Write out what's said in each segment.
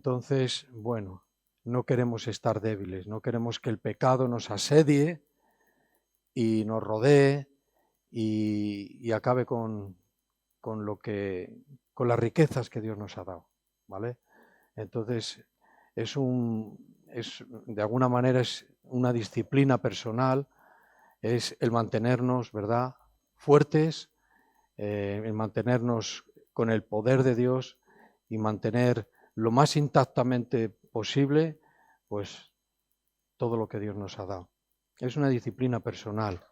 Entonces, bueno, no queremos estar débiles, no queremos que el pecado nos asedie y nos rodee y acabe con las riquezas que Dios nos ha dado, ¿vale? Entonces, de alguna manera es una disciplina personal, es el mantenernos, ¿verdad?, fuertes, el mantenernos con el poder de Dios y mantener lo más intactamente posible, pues, todo lo que Dios nos ha dado. Es una disciplina personal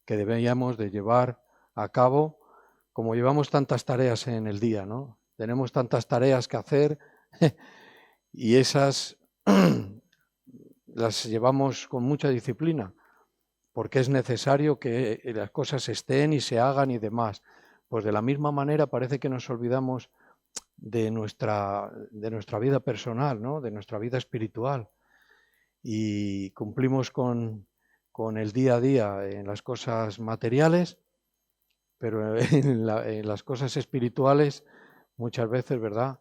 que deberíamos de llevar a cabo, como llevamos tantas tareas en el día, ¿no? Tenemos tantas tareas que hacer y esas las llevamos con mucha disciplina, porque es necesario que las cosas estén y se hagan y demás. Pues de la misma manera parece que nos olvidamos de nuestra vida personal, ¿no?, de nuestra vida espiritual, y cumplimos con el día a día en las cosas materiales, pero en las cosas espirituales muchas veces, ¿verdad?,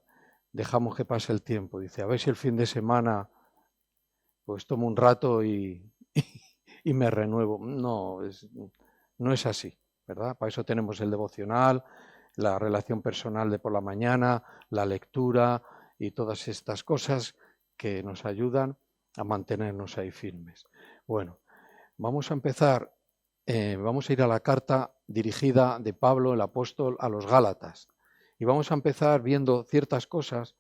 dejamos que pase el tiempo. Dice, a ver si el fin de semana pues tomo un rato y me renuevo. No es así, ¿verdad? Para eso tenemos el devocional, la relación personal de por la mañana, la lectura y todas estas cosas que nos ayudan a mantenernos ahí firmes. Bueno, vamos a empezar, vamos a ir a la carta dirigida de Pablo, el apóstol, a los Gálatas. Y vamos a empezar viendo ciertas cosas,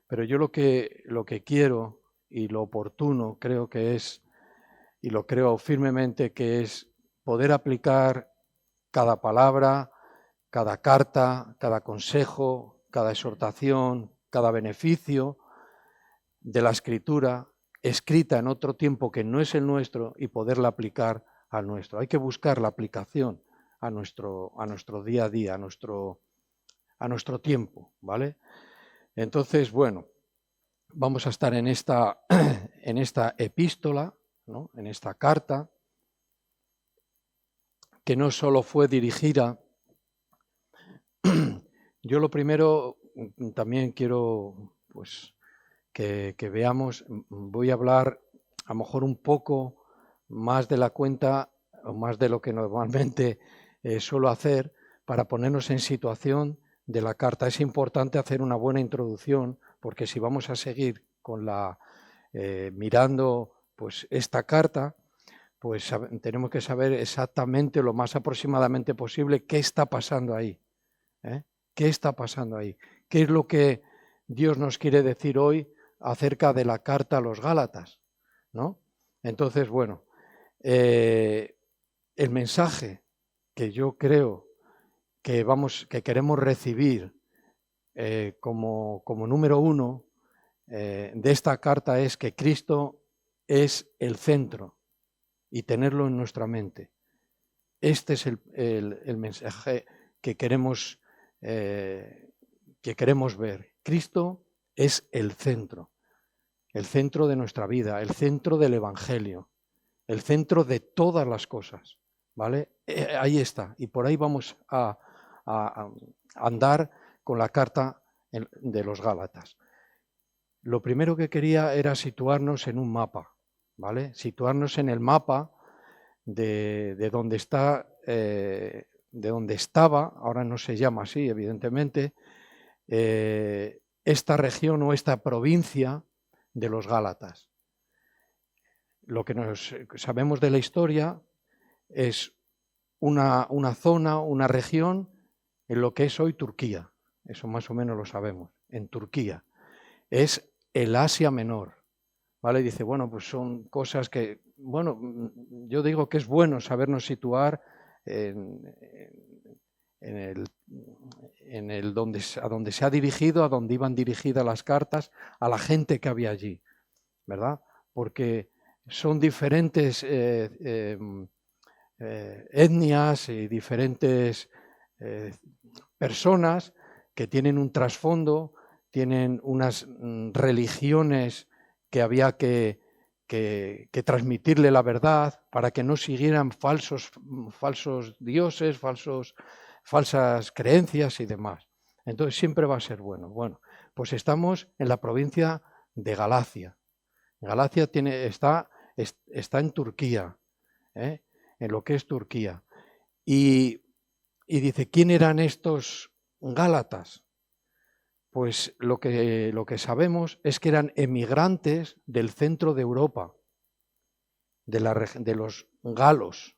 pero yo lo que quiero y lo oportuno creo que es, y lo creo firmemente, que es poder aplicar cada palabra, cada carta, cada consejo, cada exhortación, cada beneficio de la Escritura, escrita en otro tiempo que no es el nuestro, y poderla aplicar al nuestro. Hay que buscar la aplicación a nuestro día a día, a nuestro tiempo, ¿vale? Entonces, bueno, vamos a estar en esta epístola, ¿no?, en esta carta, que no solo fue dirigida. Yo lo primero también quiero, pues, que veamos, voy a hablar a lo mejor un poco más de la cuenta o más de lo que normalmente suelo hacer, para ponernos en situación de la carta. Es importante hacer una buena introducción, porque si vamos a seguir con mirando pues esta carta, pues tenemos que saber exactamente, lo más aproximadamente posible, qué está pasando ahí. ¿Qué está pasando ahí? ¿Qué es lo que Dios nos quiere decir hoy acerca de la carta a los Gálatas, ¿no? Entonces, bueno, el mensaje que yo creo que queremos recibir como número uno de esta carta es que Cristo es el centro, y tenerlo en nuestra mente. Este es el mensaje que queremos ver. Cristo es el centro de nuestra vida, el centro del Evangelio, el centro de todas las cosas, ¿vale? Ahí está, y por ahí vamos a andar con la carta de los Gálatas. Lo primero que quería era situarnos en un mapa, ¿vale? Situarnos en el mapa de donde está, de donde estaba, ahora no se llama así, evidentemente, esta región o esta provincia de los Gálatas. Lo que sabemos de la historia es una zona, una región en lo que es hoy Turquía. Eso más o menos lo sabemos, en Turquía. Es el Asia Menor, ¿vale? Dice, bueno, pues son cosas que, bueno, yo digo que es bueno sabernos situar a donde se ha dirigido, a donde iban dirigidas las cartas, a la gente que había allí, ¿verdad? Porque son diferentes etnias y diferentes personas que tienen un trasfondo, tienen unas religiones que había que transmitirle la verdad para que no siguieran falsos dioses, falsas creencias y demás. Entonces siempre va a ser bueno. Bueno, Pues estamos en la provincia de Galacia. Galacia está en Turquía, en lo que es Turquía. Y dice, ¿quién eran estos gálatas? Pues lo que sabemos es que eran emigrantes del centro de Europa, de los galos.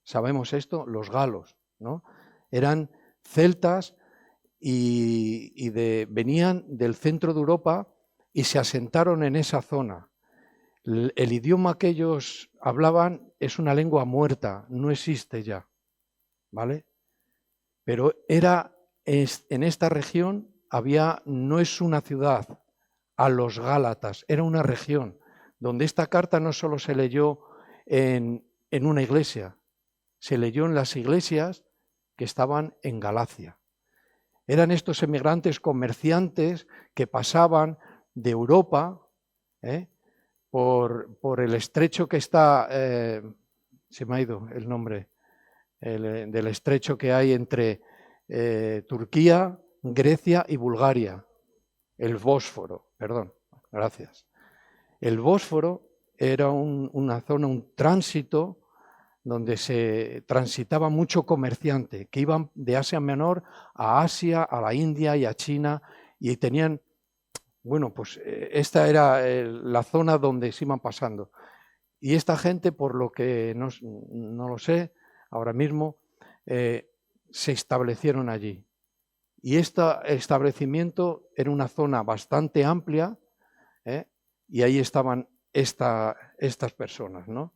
¿Sabemos esto? Los galos, ¿no? Eran celtas y venían del centro de Europa y se asentaron en esa zona. El idioma que ellos hablaban es una lengua muerta, no existe ya, ¿vale? Pero en esta región no es una ciudad, a los Gálatas, era una región donde esta carta no solo se leyó en una iglesia, se leyó en las iglesias que estaban en Galacia. Eran estos emigrantes comerciantes que pasaban de Europa por el estrecho que está, se me ha ido el nombre, del estrecho que hay entre Turquía, Grecia y Bulgaria, el Bósforo, perdón, gracias. El Bósforo era una zona, un tránsito donde se transitaba mucho comerciante, que iban de Asia Menor a Asia, a la India y a China, y tenían, bueno, pues esta era la zona donde se iban pasando. Y esta gente, por lo que no lo sé ahora mismo, se establecieron allí. Y este establecimiento era una zona bastante amplia, y ahí estaban estas personas, ¿no?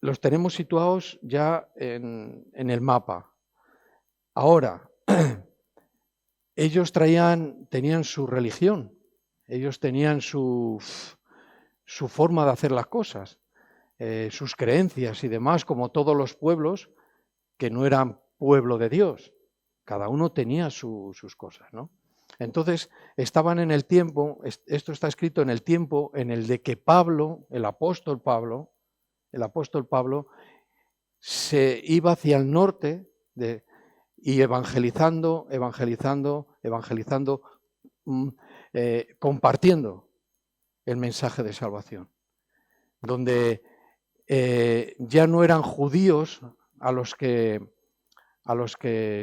Los tenemos situados ya en el mapa. Ahora, ellos tenían su religión, ellos tenían su forma de hacer las cosas, sus creencias y demás, como todos los pueblos que no eran pueblo de Dios. Cada uno tenía sus cosas, ¿no? Entonces, estaban en el tiempo, esto está escrito en el tiempo en el de que Pablo, el apóstol Pablo, se iba hacia el norte y evangelizando, compartiendo el mensaje de salvación, donde ya no eran judíos a los que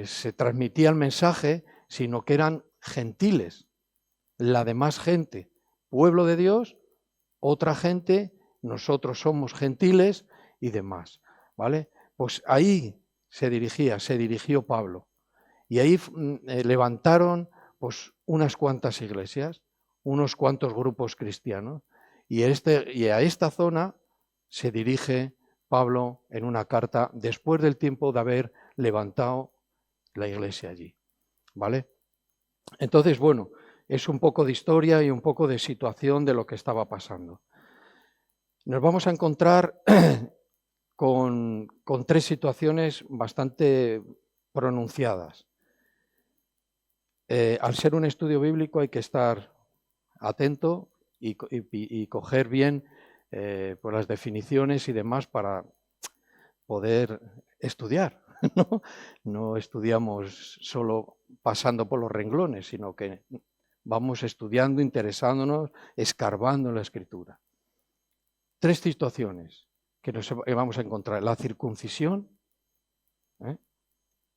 se transmitía el mensaje, sino que eran gentiles, la demás gente, pueblo de Dios, otra gente, nosotros somos gentiles y demás, ¿vale? Pues ahí se dirigió Pablo, y ahí levantaron pues unas cuantas iglesias, unos cuantos grupos cristianos, y a esta zona se dirige Pablo en una carta después del tiempo de haber levantado la iglesia allí, ¿vale? Entonces, bueno, es un poco de historia y un poco de situación de lo que estaba pasando. Nos vamos a encontrar con tres situaciones bastante pronunciadas. Al ser un estudio bíblico hay que estar atento y coger bien pues las definiciones y demás para poder estudiar, ¿no? No estudiamos solo pasando por los renglones, sino que vamos estudiando, interesándonos, escarbando en la Escritura. Tres situaciones que nos vamos a encontrar. La circuncisión,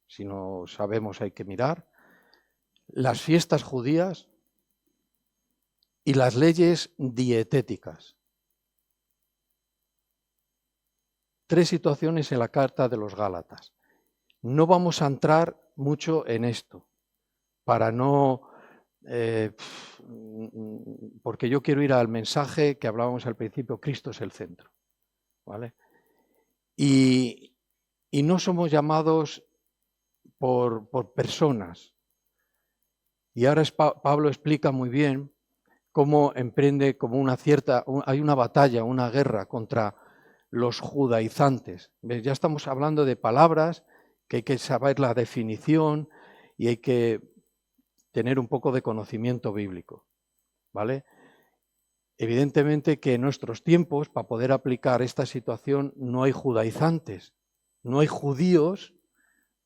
si no sabemos hay que mirar. Las fiestas judías y las leyes dietéticas. Tres situaciones en la carta de los Gálatas. No vamos a entrar mucho en esto, para no... porque yo quiero ir al mensaje que hablábamos al principio, Cristo es el centro, ¿vale? Y no somos llamados por personas. Y ahora Pablo explica muy bien cómo emprende como hay una batalla, una guerra contra los judaizantes. ¿Ves? Ya estamos hablando de palabras que hay que saber la definición y hay que tener un poco de conocimiento bíblico, ¿vale? Evidentemente que en nuestros tiempos, para poder aplicar esta situación, no hay judaizantes, no hay judíos,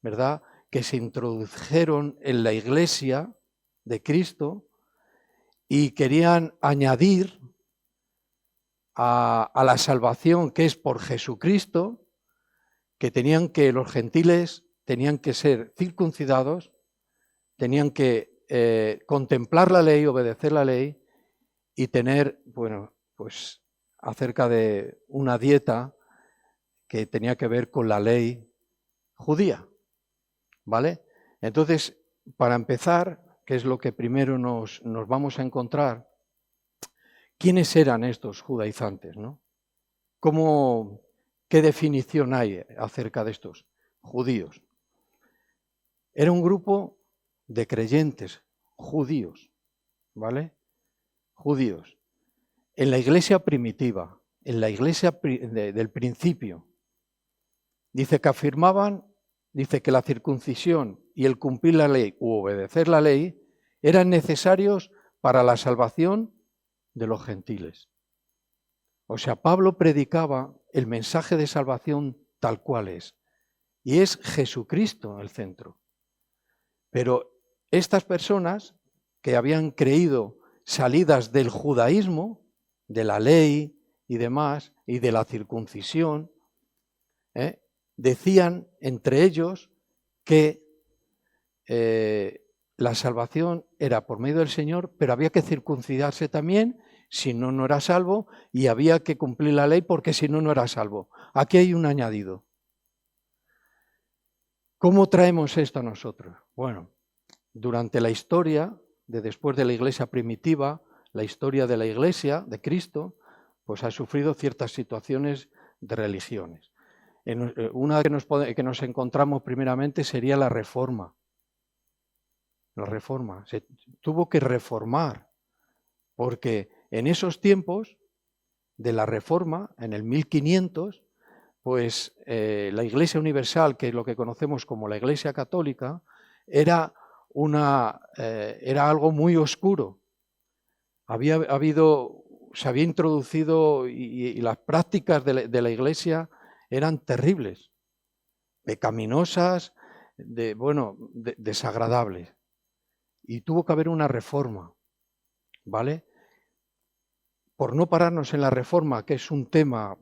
¿verdad?, que se introdujeron en la iglesia de Cristo y querían añadir a la salvación que es por Jesucristo, que los gentiles tenían que ser circuncidados, tenían que contemplar la ley, obedecer la ley y tener, bueno, pues acerca de una dieta que tenía que ver con la ley judía, ¿vale? Entonces, para empezar, que es lo que primero nos vamos a encontrar, ¿quiénes eran estos judaizantes, no? ¿Qué definición hay acerca de estos judíos? Era un grupo de creyentes judíos, ¿vale? Judíos. En la iglesia primitiva, en la iglesia del principio, dice que afirmaban, dice que la circuncisión y el cumplir la ley u obedecer la ley eran necesarios para la salvación de los gentiles. O sea, Pablo predicaba el mensaje de salvación tal cual es, y es Jesucristo el centro. Pero estas personas que habían creído salidas del judaísmo, de la ley y demás, y de la circuncisión, decían entre ellos que la salvación era por medio del Señor, pero había que circuncidarse también, si no, no era salvo, y había que cumplir la ley porque si no, no era salvo. Aquí hay un añadido. ¿Cómo traemos esto a nosotros? Bueno, durante la historia de después de la iglesia primitiva, la historia de la iglesia de Cristo, pues ha sufrido ciertas situaciones de religiones. Una que nos encontramos primeramente sería la Reforma. La Reforma. Se tuvo que reformar, porque en esos tiempos de la Reforma, en el 1500, pues la Iglesia Universal, que es lo que conocemos como la Iglesia Católica, era algo muy oscuro. Se había introducido y las prácticas de la Iglesia eran terribles, pecaminosas, desagradables. Y tuvo que haber una reforma, ¿vale? Por no pararnos en la reforma, que es un tema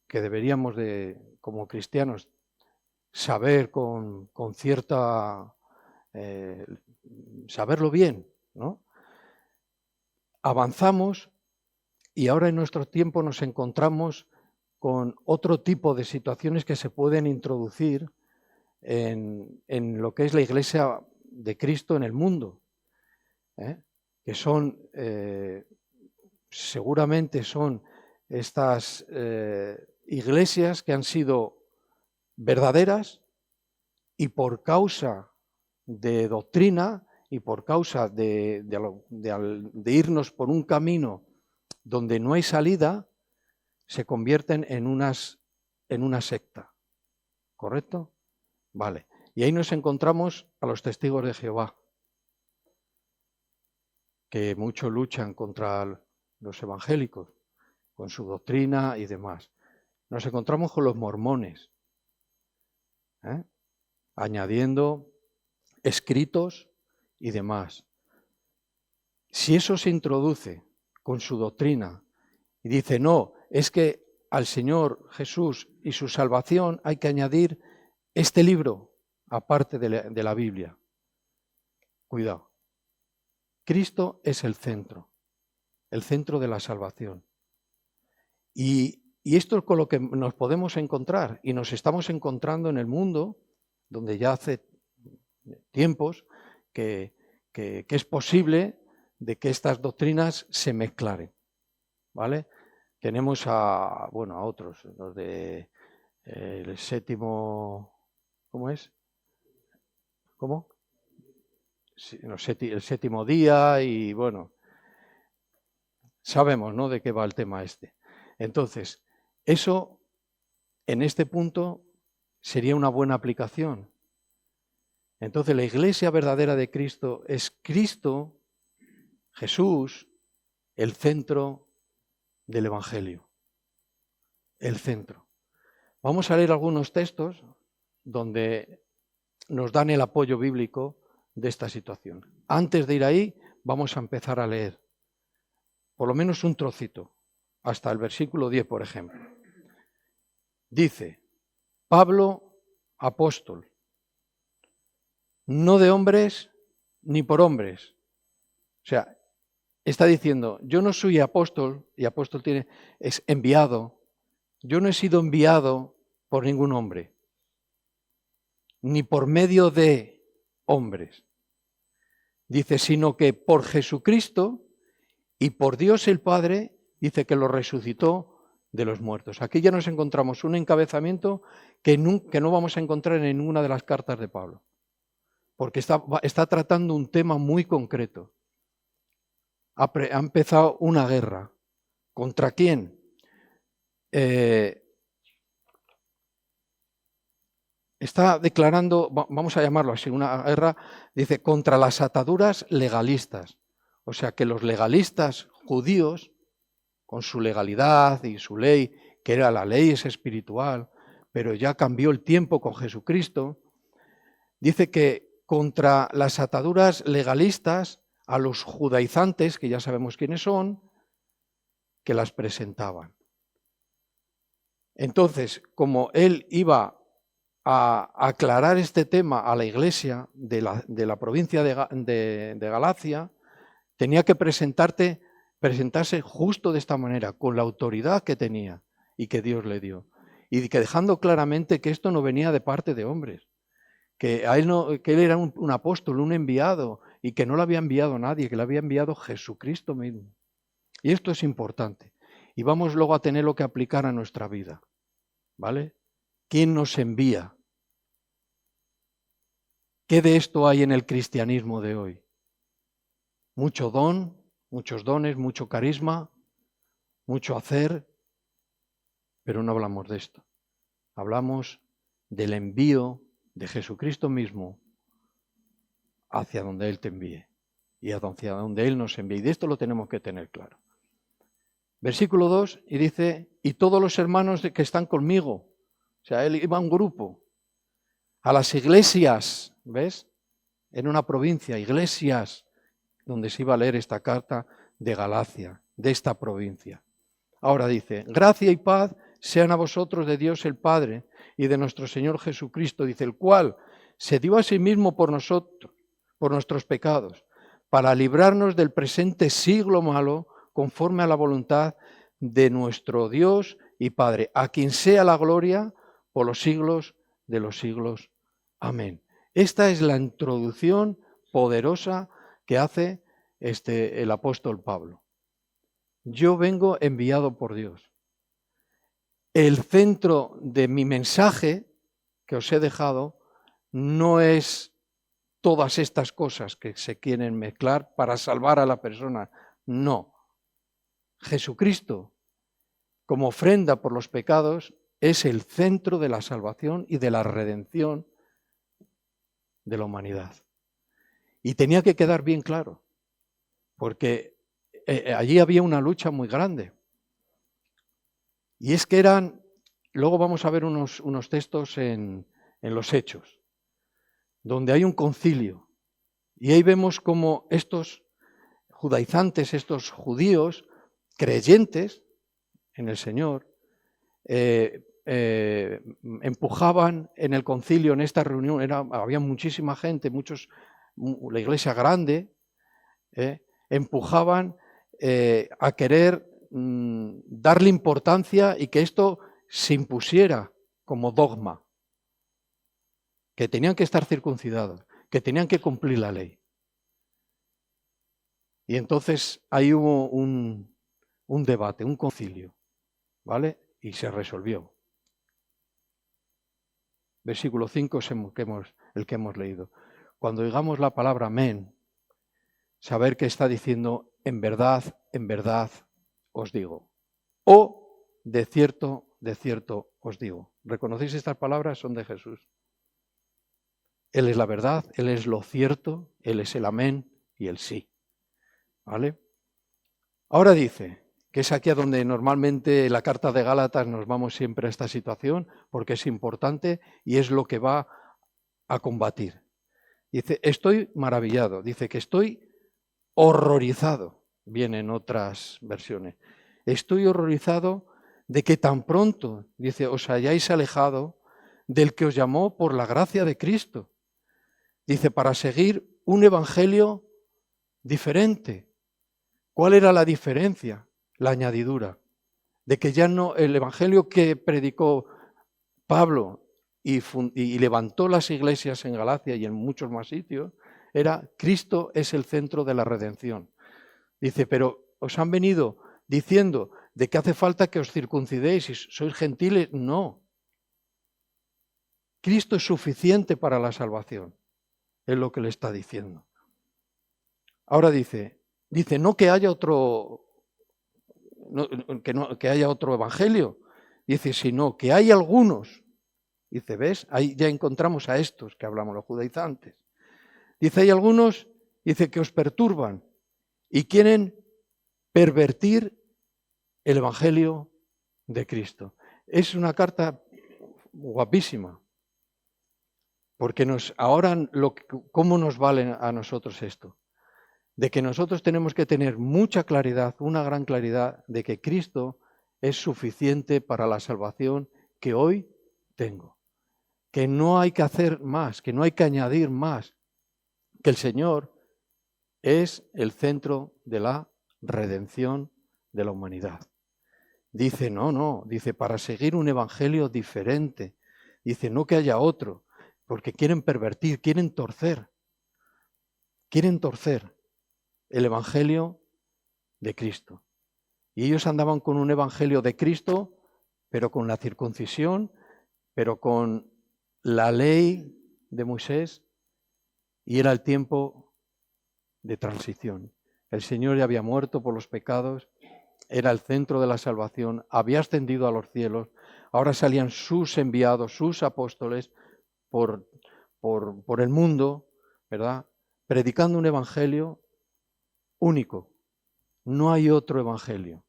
que deberíamos como cristianos, saber con cierta... saberlo bien, ¿no? Avanzamos y ahora en nuestro tiempo nos encontramos con otro tipo de situaciones que se pueden introducir en lo que es la Iglesia de Cristo en el mundo, que son, seguramente son estas iglesias que han sido verdaderas y por causa de doctrina y por causa de irnos por un camino donde no hay salida, se convierten en una secta. ¿Correcto? Vale. Y ahí nos encontramos a los testigos de Jehová, que mucho luchan contra los evangélicos, con su doctrina y demás. Nos encontramos con los mormones, añadiendo escritos y demás. Si eso se introduce con su doctrina y dice, no, es que al Señor Jesús y su salvación hay que añadir este libro aparte de la Biblia. Cuidado. Cristo es el centro de la salvación. Y esto es con lo que nos podemos encontrar y nos estamos encontrando en el mundo, donde ya hace tiempos que es posible de que estas doctrinas se mezclaren, ¿vale? Tenemos a otros, los de el séptimo, ¿cómo es? ¿Cómo? El séptimo día y bueno, sabemos, ¿no?, de qué va el tema este. Entonces, eso en este punto sería una buena aplicación. Entonces, la iglesia verdadera de Cristo es Cristo, Jesús, el centro del Evangelio. El centro. Vamos a leer algunos textos donde nos dan el apoyo bíblico de esta situación. Antes de ir ahí, vamos a empezar a leer por lo menos un trocito, hasta el versículo 10, por ejemplo. Dice, Pablo, apóstol, no de hombres ni por hombres. O sea, está diciendo, yo no soy apóstol, y apóstol es enviado. Yo no he sido enviado por ningún hombre, ni por medio de hombres. Dice, sino que por Jesucristo y por Dios el Padre, dice que lo resucitó de los muertos. Aquí ya nos encontramos un encabezamiento que no vamos a encontrar en ninguna de las cartas de Pablo, porque está tratando un tema muy concreto. Ha empezado una guerra. ¿Contra quién? Está declarando, vamos a llamarlo así, una guerra, dice, contra las ataduras legalistas. O sea que los legalistas judíos, con su legalidad y su ley, que era la ley es espiritual, pero ya cambió el tiempo con Jesucristo, dice que contra las ataduras legalistas, a los judaizantes, que ya sabemos quiénes son, que las presentaban. Entonces, como él iba a aclarar este tema a la iglesia de la provincia de Galacia, tenía que presentarse justo de esta manera, con la autoridad que tenía y que Dios le dio. Y que dejando claramente que esto no venía de parte de hombres, que él era un apóstol, un enviado, y que no lo había enviado nadie, que lo había enviado Jesucristo mismo. Y esto es importante. Y vamos luego a tenerlo que aplicar a nuestra vida. ¿Vale? ¿Quién nos envía? ¿Qué de esto hay en el cristianismo de hoy? Mucho don, muchos dones, mucho carisma, mucho hacer, pero no hablamos de esto. Hablamos del envío de Jesucristo mismo hacia donde Él te envíe y hacia donde Él nos envíe. Y de esto lo tenemos que tener claro. Versículo 2, y dice, y todos los hermanos que están conmigo, o sea, él iba a un grupo, a las iglesias, ¿ves? En una provincia, iglesias, donde se iba a leer esta carta de Galacia, de esta provincia. Ahora dice, gracia y paz sean a vosotros de Dios el Padre y de nuestro Señor Jesucristo, dice, el cual se dio a sí mismo por nosotros, por nuestros pecados, para librarnos del presente siglo malo, conforme a la voluntad de nuestro Dios y Padre, a quien sea la gloria por los siglos de los siglos. Amén. Esta es la introducción poderosa que hace el apóstol Pablo. Yo vengo enviado por Dios. El centro de mi mensaje que os he dejado no es todas estas cosas que se quieren mezclar para salvar a la persona. No. Jesucristo, como ofrenda por los pecados, es el centro de la salvación y de la redención de la humanidad. Y tenía que quedar bien claro, porque allí había una lucha muy grande. Y es que luego vamos a ver unos textos en los Hechos, donde hay un concilio. Y ahí vemos cómo estos judaizantes, estos judíos creyentes en el Señor, empujaban en el concilio, en esta reunión, había muchísima gente, la iglesia grande, empujaban a querer darle importancia y que esto se impusiera como dogma, que tenían que estar circuncidados, que tenían que cumplir la ley. Y entonces ahí hubo un debate, un concilio, ¿vale? Y se resolvió. Versículo 5 es el que hemos leído. Cuando digamos la palabra amén, saber que está diciendo en verdad os digo. O de cierto os digo. ¿Reconocéis estas palabras? Son de Jesús. Él es la verdad, Él es lo cierto, Él es el amén y el sí. ¿Vale? Ahora dice, que es aquí a donde normalmente la carta de Gálatas nos vamos siempre a esta situación, porque es importante y es lo que va a combatir. Dice, estoy maravillado. Dice que estoy horrorizado. Viene en otras versiones. Estoy horrorizado de que tan pronto, dice, os hayáis alejado del que os llamó por la gracia de Cristo. Dice, para seguir un evangelio diferente. ¿Cuál era la diferencia? La añadidura. De que ya no, el evangelio que predicó Pablo y levantó las iglesias en Galacia y en muchos más sitios, era Cristo es el centro de la redención. Dice, pero os han venido diciendo de que hace falta que os circuncidéis y sois gentiles. No. Cristo es suficiente para la salvación. Es lo que le está diciendo. Ahora dice, no que haya otro, que haya otro evangelio. Dice, sino que hay algunos. Dice, ¿ves? Ahí ya encontramos a estos que hablamos, los judaizantes. Dice, hay algunos, dice, que os perturban y quieren pervertir el evangelio de Cristo. Es una carta guapísima, porque ¿cómo nos vale a nosotros esto? De que nosotros tenemos que tener mucha claridad, una gran claridad de que Cristo es suficiente para la salvación que hoy tengo. Que no hay que hacer más, que no hay que añadir más, que el Señor es el centro de la redención de la humanidad. Dice, dice, para seguir un evangelio diferente. Dice, no que haya otro, porque quieren pervertir, quieren torcer el evangelio de Cristo. Y ellos andaban con un evangelio de Cristo, pero con la circuncisión, pero con la ley de Moisés, y era el tiempo de transición. El Señor ya había muerto por los pecados, era el centro de la salvación, había ascendido a los cielos, ahora salían sus enviados, sus apóstoles por el mundo, ¿verdad? Predicando un evangelio único. No hay otro evangelio.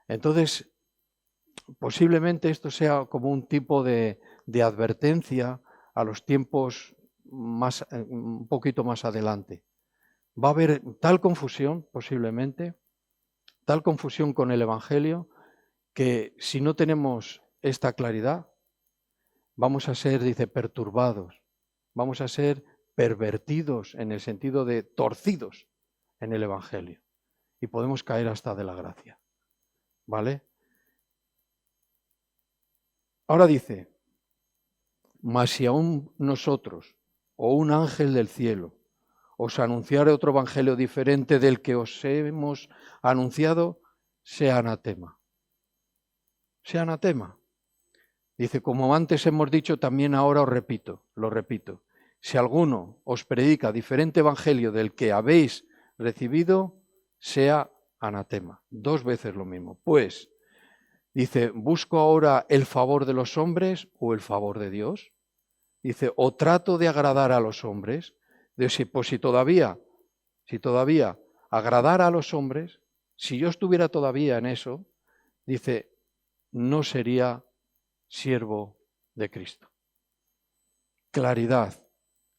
Entonces, posiblemente esto sea como un tipo de advertencia a los tiempos un poquito más adelante. Va a haber tal confusión, posiblemente, tal confusión con el evangelio, que si no tenemos esta claridad, vamos a ser, dice, perturbados, vamos a ser pervertidos en el sentido de torcidos en el evangelio y podemos caer hasta de la gracia. ¿Vale? Ahora dice, mas si aún nosotros o un ángel del cielo os anunciare otro evangelio diferente del que os hemos anunciado, sea anatema. Sea anatema. Dice, como antes hemos dicho, también ahora lo repito. Si alguno os predica diferente evangelio del que habéis recibido, sea anatema. 2 veces lo mismo. Pues, dice, ¿busco ahora el favor de los hombres o el favor de Dios? Dice, ¿o trato de agradar a los hombres? Dice, pues si todavía agradara a los hombres, si yo estuviera todavía en eso, dice, no sería siervo de Cristo. Claridad,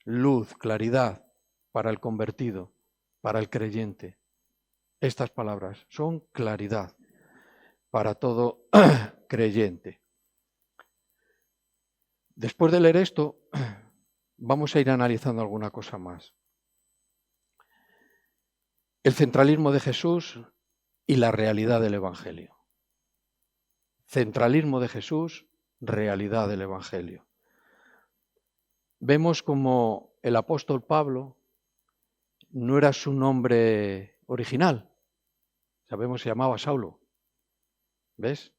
luz, claridad para el convertido, para el creyente. Estas palabras son claridad para todo creyente. Después de leer esto, vamos a ir analizando alguna cosa más. El centralismo de Jesús y la realidad del Evangelio. Centralismo de Jesús, realidad del Evangelio. Vemos como el apóstol Pablo no era su nombre original. Sabemos que se llamaba Saulo. ¿Ves?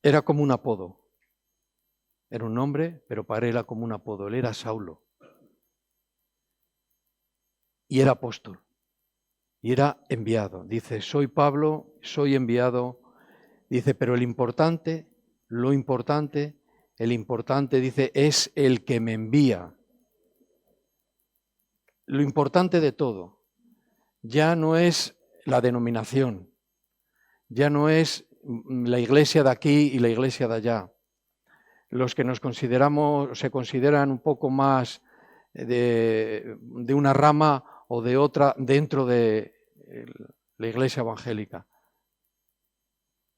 Era como un apodo. Era un nombre, pero para él era como un apodo. Él era Saulo. Y era apóstol. Y era enviado. Dice, soy Pablo, soy enviado. Dice, pero el importante, dice, es el que me envía. Lo importante de todo ya no es la denominación, ya no es la iglesia de aquí y la iglesia de allá. Los que se consideran un poco más de una rama o de otra dentro de la iglesia evangélica.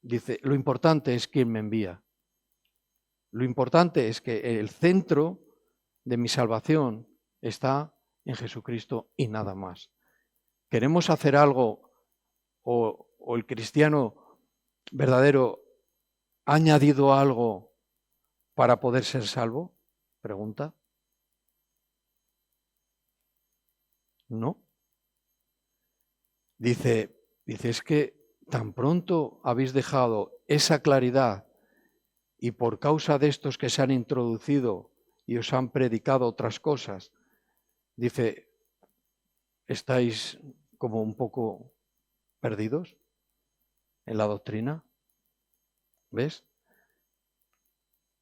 Dice, lo importante es quién me envía. Lo importante es que el centro de mi salvación está en Jesucristo y nada más. ¿Queremos hacer algo o el cristiano verdadero ha añadido algo para poder ser salvo? Pregunta. No. Dice, es que tan pronto habéis dejado esa claridad y por causa de estos que se han introducido y os han predicado otras cosas, dice, estáis como un poco perdidos en la doctrina. ¿Ves?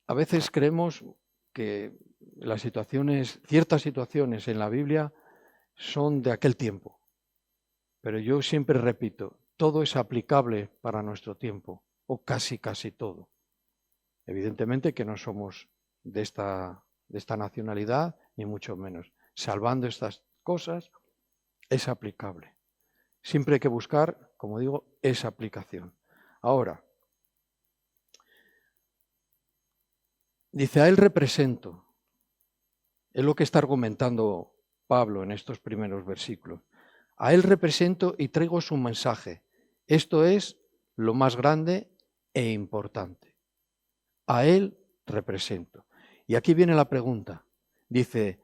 A veces creemos que ciertas situaciones en la Biblia son de aquel tiempo. Pero yo siempre repito, todo es aplicable para nuestro tiempo, o casi todo. Evidentemente que no somos de esta nacionalidad, ni mucho menos. Salvando estas cosas, es aplicable. Siempre hay que buscar, como digo, esa aplicación. Ahora, dice, a él represento. Es lo que está argumentando Pablo en estos primeros versículos. A él represento y traigo su mensaje. Esto es lo más grande e importante. A él represento. Y aquí viene la pregunta. Dice,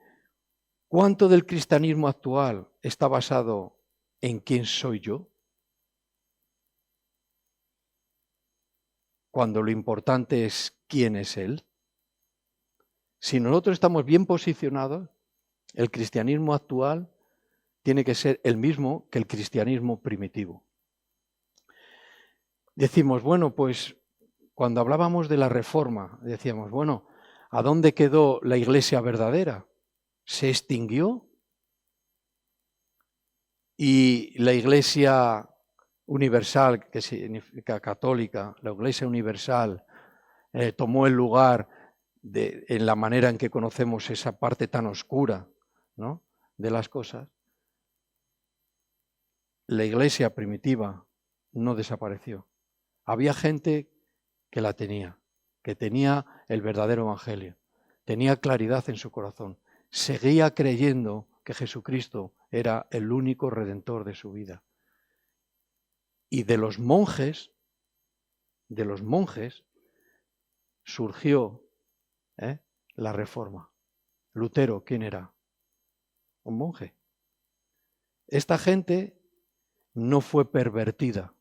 ¿cuánto del cristianismo actual está basado en quién soy yo? Cuando lo importante es quién es él. Si nosotros estamos bien posicionados, el cristianismo actual tiene que ser el mismo que el cristianismo primitivo. Decimos, bueno, pues cuando hablábamos de la reforma, decíamos, bueno, ¿a dónde quedó la iglesia verdadera? ¿Se extinguió? Y la iglesia universal, que significa católica, la iglesia universal, tomó el lugar en la manera en que conocemos esa parte tan oscura, ¿no?, de las cosas. La iglesia primitiva no desapareció. Había gente que la tenía, que tenía el verdadero evangelio, tenía claridad en su corazón, seguía creyendo que Jesucristo era el único redentor de su vida. Y de los monjes surgió la reforma. Lutero, ¿quién era? Un monje. Esta gente no fue pervertida.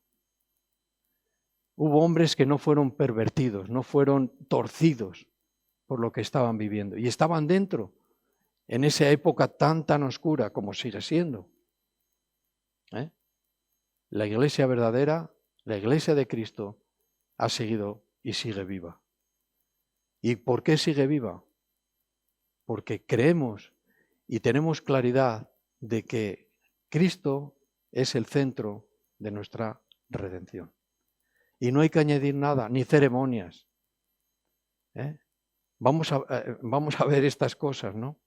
Hubo hombres que no fueron pervertidos, no fueron torcidos por lo que estaban viviendo. Y estaban dentro, en esa época tan oscura como sigue siendo. La iglesia verdadera, la iglesia de Cristo, ha seguido y sigue viva. ¿Y por qué sigue viva? Porque creemos y tenemos claridad de que Cristo es el centro de nuestra redención. Y no hay que añadir nada, ni ceremonias. Vamos a ver estas cosas, ¿no?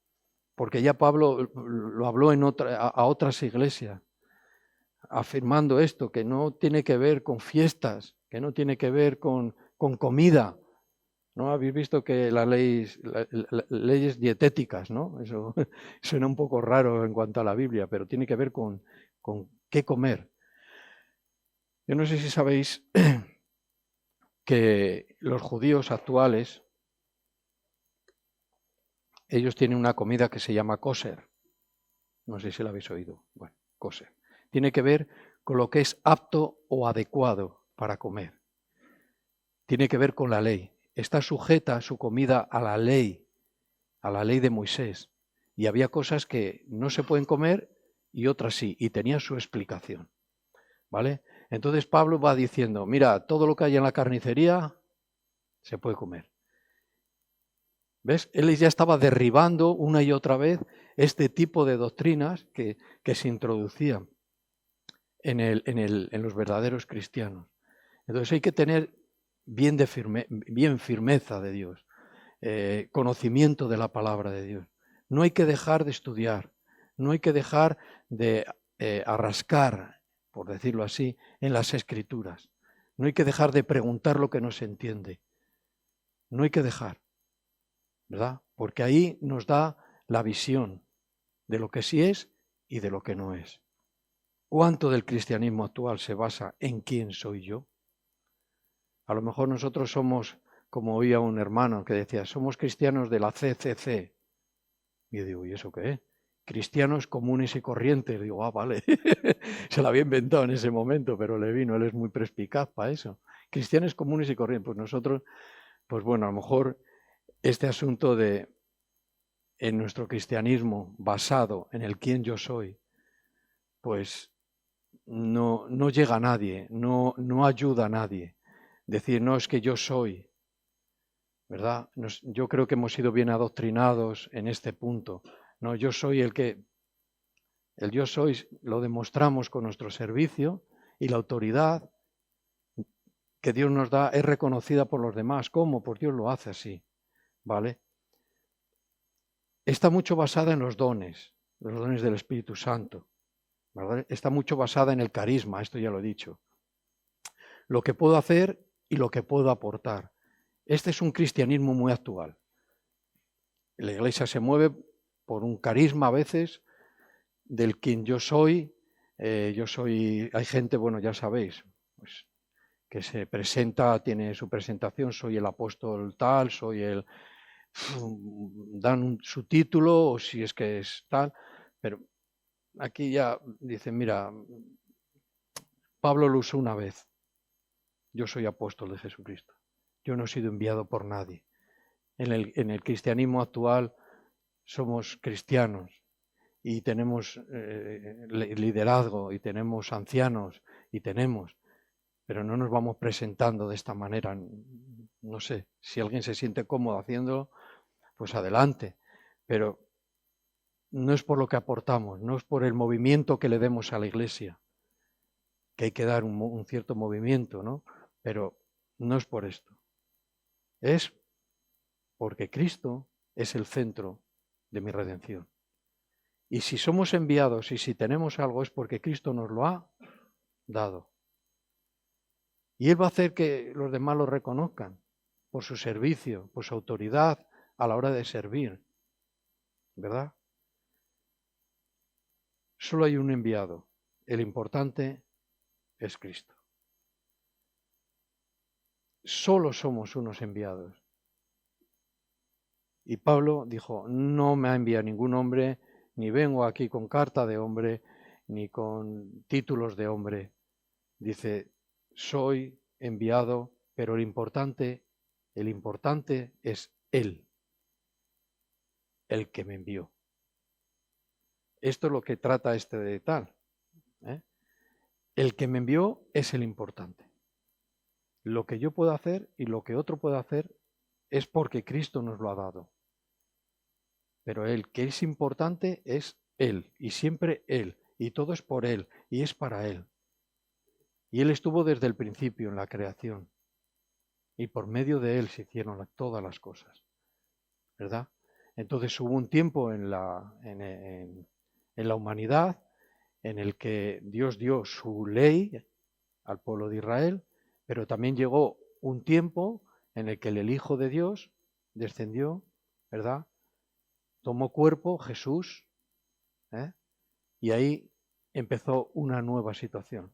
Porque ya Pablo lo habló a otras iglesias, afirmando esto, que no tiene que ver con fiestas, que no tiene que ver con comida. ¿No? Habéis visto que las leyes dietéticas, ¿no? Eso suena un poco raro en cuanto a la Biblia, pero tiene que ver con qué comer. Yo no sé si sabéis que los judíos actuales, ellos tienen una comida que se llama kosher. No sé si la habéis oído. Bueno, kosher. Tiene que ver con lo que es apto o adecuado para comer. Tiene que ver con la ley. Está sujeta su comida a la ley de Moisés. Y había cosas que no se pueden comer y otras sí, y tenía su explicación. ¿Vale? Entonces Pablo va diciendo, mira, todo lo que hay en la carnicería se puede comer. ¿Ves? Él ya estaba derribando una y otra vez este tipo de doctrinas que se introducían en los verdaderos cristianos. Entonces hay que tener bien firmeza de Dios, conocimiento de la palabra de Dios. No hay que dejar de estudiar, no hay que dejar de arrascar, por decirlo así, en las Escrituras. No hay que dejar de preguntar lo que no se entiende. No hay que dejar, ¿verdad? Porque ahí nos da la visión de lo que sí es y de lo que no es. ¿Cuánto del cristianismo actual se basa en quién soy yo? A lo mejor nosotros somos, como oía un hermano que decía, somos cristianos de la CCC. Y yo digo, ¿y eso qué es? Cristianos comunes y corrientes. Digo, ah, vale. Se lo había inventado en ese momento, pero le vino, él es muy perspicaz para eso. Cristianos comunes y corrientes. Pues nosotros, pues bueno, a lo mejor este asunto de en nuestro cristianismo basado en el quién yo soy, pues no llega a nadie, no ayuda a nadie. Decir, no, es que yo soy, ¿verdad? Yo creo que hemos sido bien adoctrinados en este punto. No, yo soy el yo soy lo demostramos con nuestro servicio y la autoridad que Dios nos da es reconocida por los demás. ¿Cómo? Pues Dios lo hace así, ¿vale? Está mucho basada en los dones del Espíritu Santo, ¿verdad? Está mucho basada en el carisma, esto ya lo he dicho. Lo que puedo hacer y lo que puedo aportar. Este es un cristianismo muy actual. La Iglesia se mueve por un carisma a veces del quien yo soy. Hay gente, bueno, ya sabéis, pues, que se presenta, tiene su presentación, soy el apóstol tal, soy el... Dan su título, o si es que es tal, pero aquí ya dicen, mira, Pablo lo usó una vez, yo soy apóstol de Jesucristo, yo no he sido enviado por nadie. En el cristianismo actual somos cristianos y tenemos liderazgo y tenemos ancianos y pero no nos vamos presentando de esta manera. No sé, si alguien se siente cómodo haciéndolo, pues adelante, pero no es por lo que aportamos, no es por el movimiento que le demos a la Iglesia, que hay que dar un cierto movimiento, ¿no? Pero no es por esto. Es porque Cristo es el centro de mi redención. Y si somos enviados y si tenemos algo es porque Cristo nos lo ha dado. Y Él va a hacer que los demás lo reconozcan por su servicio, por su autoridad a la hora de servir. ¿Verdad? Solo hay un enviado. El importante es Cristo. Solo somos unos enviados. Y Pablo dijo, no me ha enviado ningún hombre, ni vengo aquí con carta de hombre, ni con títulos de hombre. Dice, soy enviado, pero el importante es Él, el que me envió. Esto es lo que trata este de tal. El que me envió es el importante. Lo que yo puedo hacer y lo que otro puede hacer es porque Cristo nos lo ha dado. Pero el que es importante es Él, y siempre Él, y todo es por Él, y es para Él. Y Él estuvo desde el principio en la creación, y por medio de Él se hicieron todas las cosas, ¿verdad? Entonces hubo un tiempo en la humanidad en el que Dios dio su ley al pueblo de Israel, pero también llegó un tiempo en el que el Hijo de Dios descendió, ¿verdad? Tomó cuerpo, Jesús, y ahí empezó una nueva situación,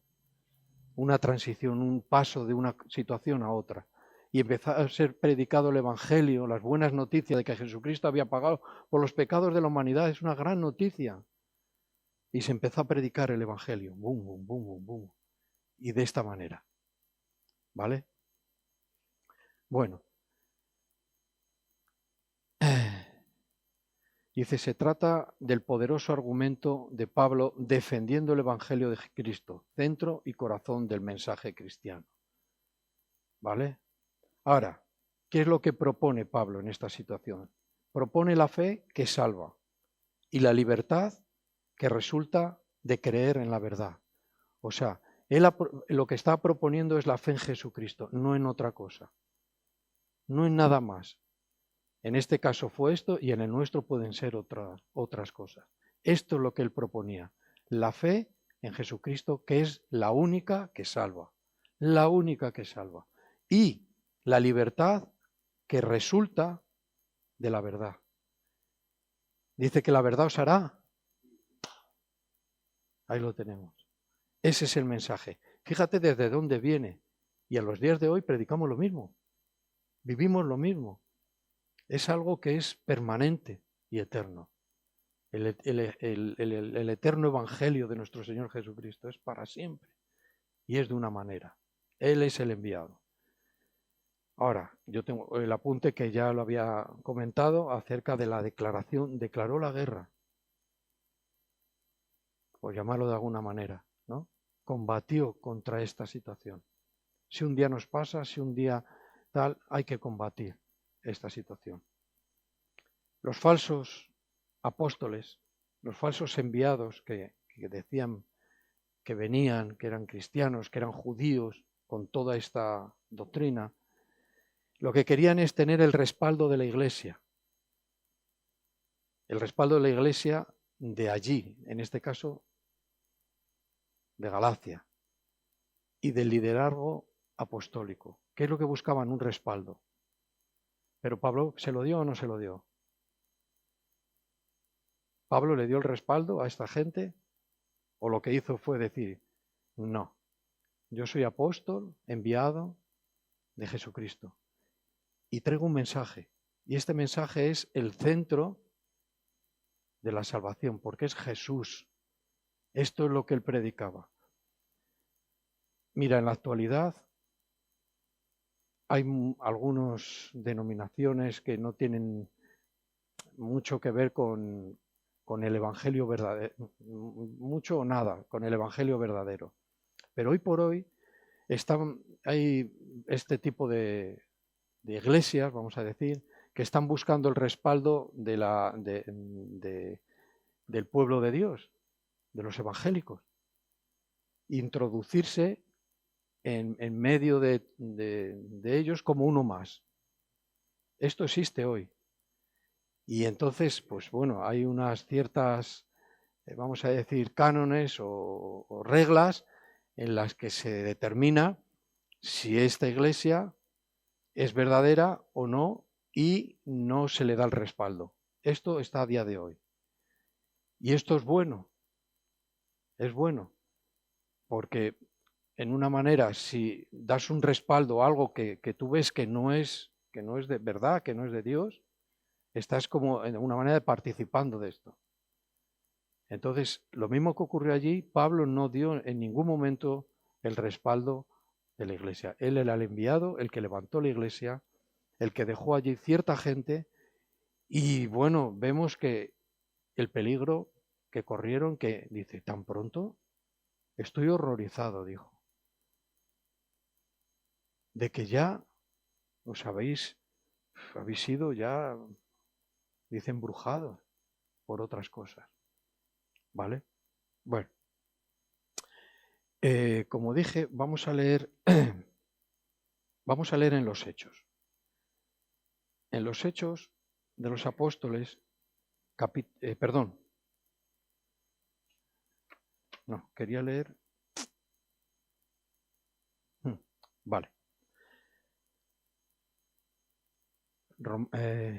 una transición, un paso de una situación a otra. Y empezó a ser predicado el Evangelio, las buenas noticias de que Jesucristo había pagado por los pecados de la humanidad. Es una gran noticia. Y se empezó a predicar el Evangelio. Bum, bum, bum, bum, bum. Y de esta manera. ¿Vale? Bueno. Dice, se trata del poderoso argumento de Pablo defendiendo el Evangelio de Cristo, centro y corazón del mensaje cristiano. ¿Vale? Ahora, ¿qué es lo que propone Pablo en esta situación? Propone la fe que salva y la libertad que resulta de creer en la verdad. O sea, Él lo que está proponiendo es la fe en Jesucristo, no en otra cosa, no en nada más. En este caso fue esto y en el nuestro pueden ser otras cosas. Esto es lo que él proponía, la fe en Jesucristo, que es la única que salva, la única que salva. Y la libertad que resulta de la verdad. Dice que la verdad os hará. Ahí lo tenemos. Ese es el mensaje. Fíjate desde dónde viene. Y a los días de hoy predicamos lo mismo. Vivimos lo mismo. Es algo que es permanente y eterno. El eterno evangelio de nuestro Señor Jesucristo es para siempre. Y es de una manera. Él es el enviado. Ahora, yo tengo el apunte que ya lo había comentado acerca de la declaración. Declaró la guerra, por llamarlo de alguna manera, ¿no? Combatió contra esta situación. Si un día nos pasa, si un día tal, hay que combatir esta situación. Los falsos apóstoles, los falsos enviados que decían que venían, que eran cristianos, que eran judíos, con toda esta doctrina, lo que querían es tener el respaldo de la Iglesia. El respaldo de la Iglesia de allí, en este caso, de Galacia, y del liderazgo apostólico. ¿Qué es lo que buscaban? Un respaldo. Pero Pablo, ¿se lo dio o no se lo dio? ¿Pablo le dio el respaldo a esta gente? ¿O lo que hizo fue decir, no, yo soy apóstol, enviado de Jesucristo, y traigo un mensaje? Y este mensaje es el centro de la salvación, porque es Jesús. Esto es lo que él predicaba. Mira, en la actualidad hay algunas denominaciones que no tienen mucho que ver con el Evangelio verdadero, mucho o nada, con el Evangelio verdadero. Pero hoy por hoy hay este tipo de iglesias, vamos a decir, que están buscando el respaldo del pueblo de Dios, de los evangélicos. Introducirse en medio de ellos como uno más. Esto existe hoy. Y entonces, pues bueno, hay unas ciertas, vamos a decir, cánones o reglas en las que se determina si esta iglesia es verdadera o no y no se le da el respaldo. Esto está a día de hoy. Y esto es bueno, porque en una manera, si das un respaldo a algo que tú ves que no es de verdad, que no es de Dios, estás como en una manera de participando de esto. Entonces, lo mismo que ocurrió allí, Pablo no dio en ningún momento el respaldo de la iglesia. Él era el enviado, el que levantó la iglesia, el que dejó allí cierta gente, y bueno, vemos que el peligro que corrieron, que dice, tan pronto, estoy horrorizado, dijo, de que ya os habéis sido ya, dice, embrujados por otras cosas. ¿Vale? Bueno, como dije, vamos a leer en los Hechos. En los Hechos de los Apóstoles, perdón, no, quería leer, vale.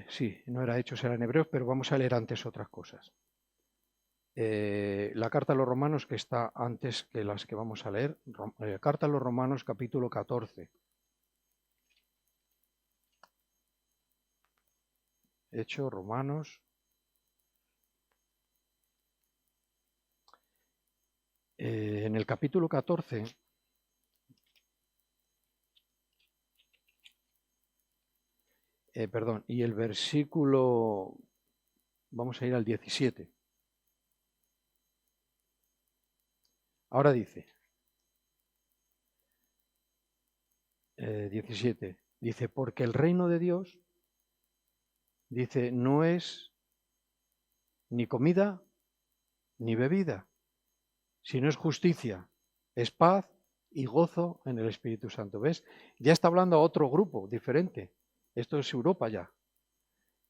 Sí, no era Hechos, era en Hebreos, pero vamos a leer antes otras cosas. La carta a los Romanos, que está antes que las que vamos a leer, carta a los Romanos, capítulo 14. Hechos, Romanos. En el capítulo 14, y el versículo, vamos a ir al 17. Ahora dice, 17, dice, porque el reino de Dios, dice, no es ni comida ni bebida, sino es justicia, es paz y gozo en el Espíritu Santo. ¿Ves? Ya está hablando a otro grupo diferente. Esto es Europa ya.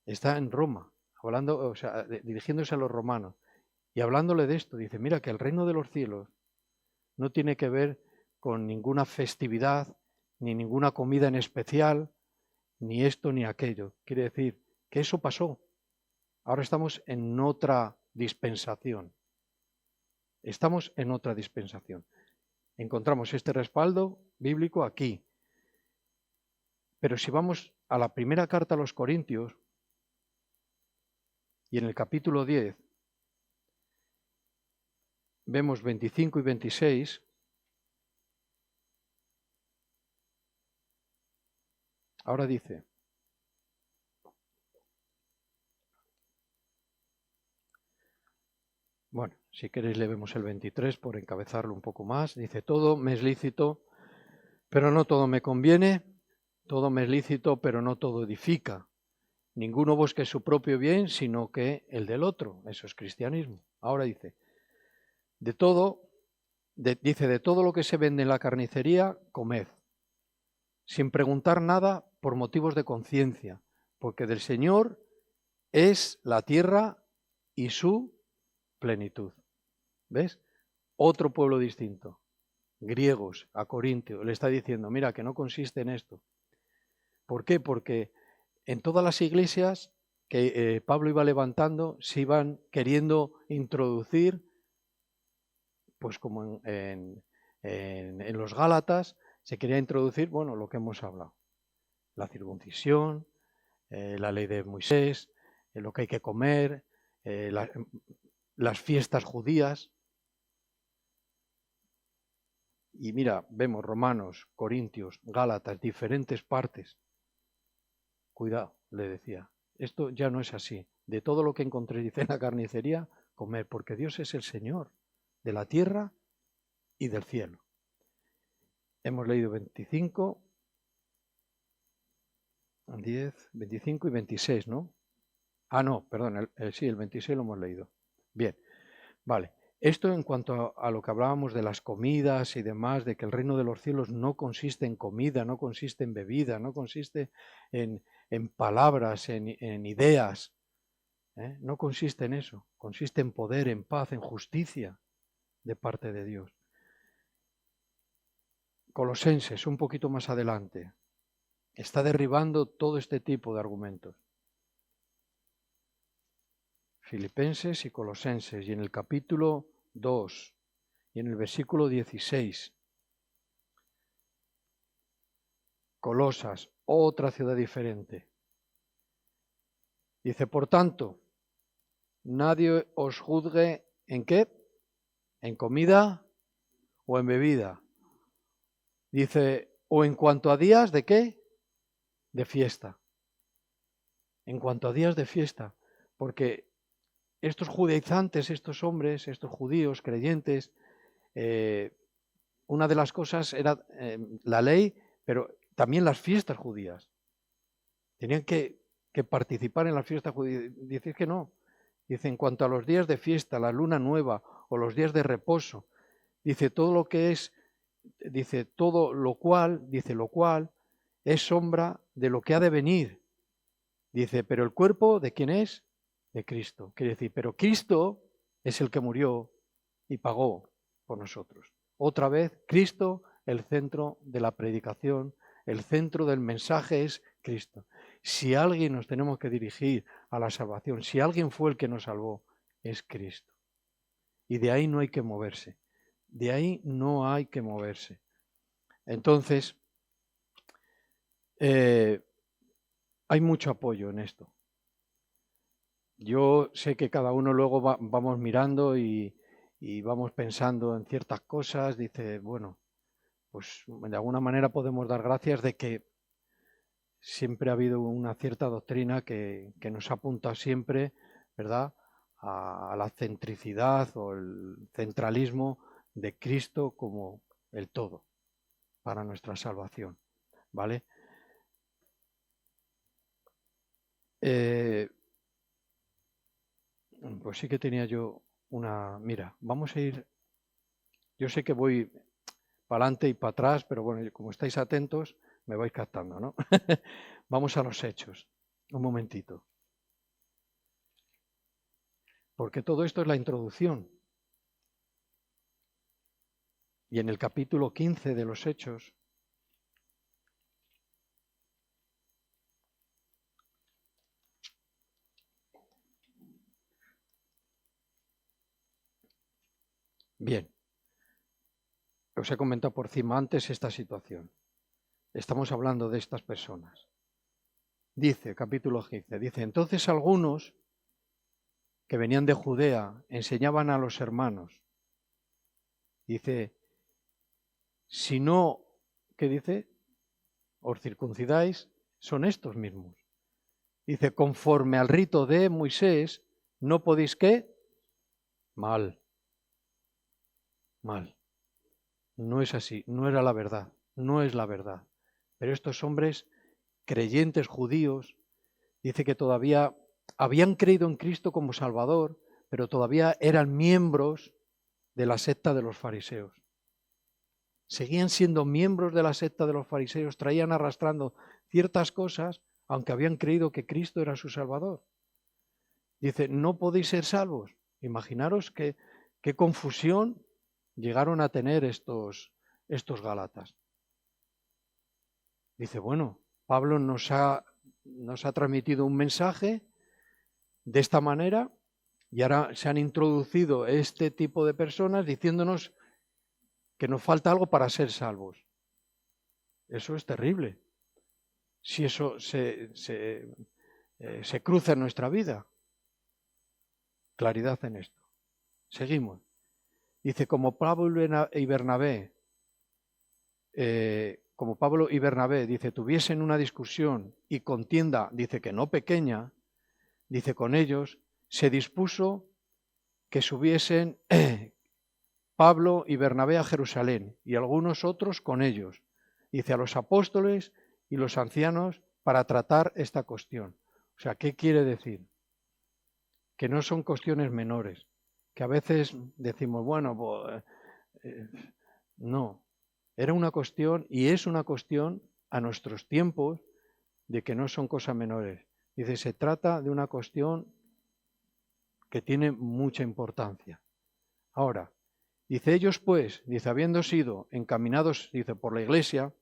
Está en Roma, hablando, o sea, dirigiéndose a los romanos y hablándole de esto. Dice, mira que el reino de los cielos no tiene que ver con ninguna festividad, ni ninguna comida en especial, ni esto ni aquello. Quiere decir que eso pasó. Ahora estamos en otra dispensación. Estamos en otra dispensación. Encontramos este respaldo bíblico aquí. Pero si vamos a la primera carta a los Corintios, y en el capítulo 10, vemos 25 y 26, ahora dice, bueno, si queréis le vemos el 23 por encabezarlo un poco más, dice, todo me es lícito, pero no todo me conviene, todo me es lícito, pero no todo edifica. Ninguno busque su propio bien, sino que el del otro. Eso es cristianismo. Ahora dice, de todo lo que se vende en la carnicería, comed, sin preguntar nada por motivos de conciencia, porque del Señor es la tierra y su plenitud. ¿Ves? Otro pueblo distinto. Griegos, a Corintio, le está diciendo, mira, que no consiste en esto. ¿Por qué? Porque en todas las iglesias que Pablo iba levantando se iban queriendo introducir, pues como en los Gálatas, se quería introducir, bueno, lo que hemos hablado. La circuncisión, la ley de Moisés, lo que hay que comer, las fiestas judías. Y mira, vemos Romanos, Corintios, Gálatas, diferentes partes. Cuidado, le decía, esto ya no es así. De todo lo que encontré, dice, en la carnicería, comer, porque Dios es el Señor de la tierra y del cielo. Hemos leído 25, 10, 25 y 26, ¿no? Ah, no, perdón, sí, el 26 lo hemos leído. Bien, vale. Esto en cuanto a lo que hablábamos de las comidas y demás, de que el reino de los cielos no consiste en comida, no consiste en bebida, no consiste en palabras, en ideas. No consiste en eso, consiste en poder, en paz, en justicia de parte de Dios. Colosenses, un poquito más adelante, está derribando todo este tipo de argumentos. Filipenses y Colosenses, y en el capítulo 2, y en el versículo 16, Colosas, otra ciudad diferente. Dice, por tanto, nadie os juzgue ¿en qué? ¿En comida o en bebida? Dice, o en cuanto a días de qué? De fiesta. En cuanto a días de fiesta. Porque estos judaizantes, estos hombres, estos judíos creyentes, una de las cosas era la ley, pero también las fiestas judías. Tenían que participar en las fiestas judías. Dice que no. Dice, en cuanto a los días de fiesta, la luna nueva o los días de reposo, dice, todo lo que es, dice, todo lo cual, dice, lo cual es sombra de lo que ha de venir. Dice, pero el cuerpo, ¿de quién es? De Cristo. Quiere decir, pero Cristo es el que murió y pagó por nosotros. Otra vez, Cristo, el centro de la predicación, el centro del mensaje es Cristo. Si alguien nos tenemos que dirigir a la salvación, si alguien fue el que nos salvó, es Cristo. Y de ahí no hay que moverse. De ahí no hay que moverse. Entonces, hay mucho apoyo en esto. Yo sé que cada uno luego vamos mirando y vamos pensando en ciertas cosas. Dice, bueno, pues de alguna manera podemos dar gracias de que siempre ha habido una cierta doctrina que nos ha apuntado siempre, ¿verdad?, a la centricidad o el centralismo de Cristo como el todo para nuestra salvación, ¿vale? Pues sí que tenía yo una... Mira, vamos a ir... Yo sé que voy para adelante y para atrás, pero bueno, como estáis atentos, me vais captando, ¿no? Vamos a los Hechos, un momentito. Porque todo esto es la introducción. Y en el capítulo 15 de los Hechos, bien, os he comentado por encima antes esta situación. Estamos hablando de estas personas. Dice, capítulo 15, dice, entonces algunos que venían de Judea enseñaban a los hermanos. Dice, si no, ¿qué dice? Os circuncidáis, son estos mismos. Dice, conforme al rito de Moisés, no podéis ¿qué? Mal. No es así, no era la verdad, no es la verdad. Pero estos hombres creyentes judíos, dice que todavía habían creído en Cristo como Salvador, pero todavía eran miembros de la secta de los fariseos. Seguían siendo miembros de la secta de los fariseos, traían arrastrando ciertas cosas, aunque habían creído que Cristo era su Salvador. Dice, no podéis ser salvos. Imaginaros qué confusión llegaron a tener estos gálatas. Dice, bueno, Pablo nos ha transmitido un mensaje de esta manera y ahora se han introducido este tipo de personas diciéndonos que nos falta algo para ser salvos. Eso es terrible. Si eso se cruza en nuestra vida. Claridad en esto. Seguimos. Dice, como Pablo y Bernabé, dice, tuviesen una discusión y contienda, dice que no pequeña, dice con ellos, se dispuso que subiesen Pablo y Bernabé a Jerusalén y algunos otros con ellos, dice a los apóstoles y los ancianos para tratar esta cuestión. O sea, ¿qué quiere decir? Que no son cuestiones menores, que a veces decimos, bueno, pues, no, era una cuestión y es una cuestión a nuestros tiempos de que no son cosas menores. Dice, se trata de una cuestión que tiene mucha importancia. Ahora, dice, ellos pues, dice, habiendo sido encaminados, dice, por la iglesia,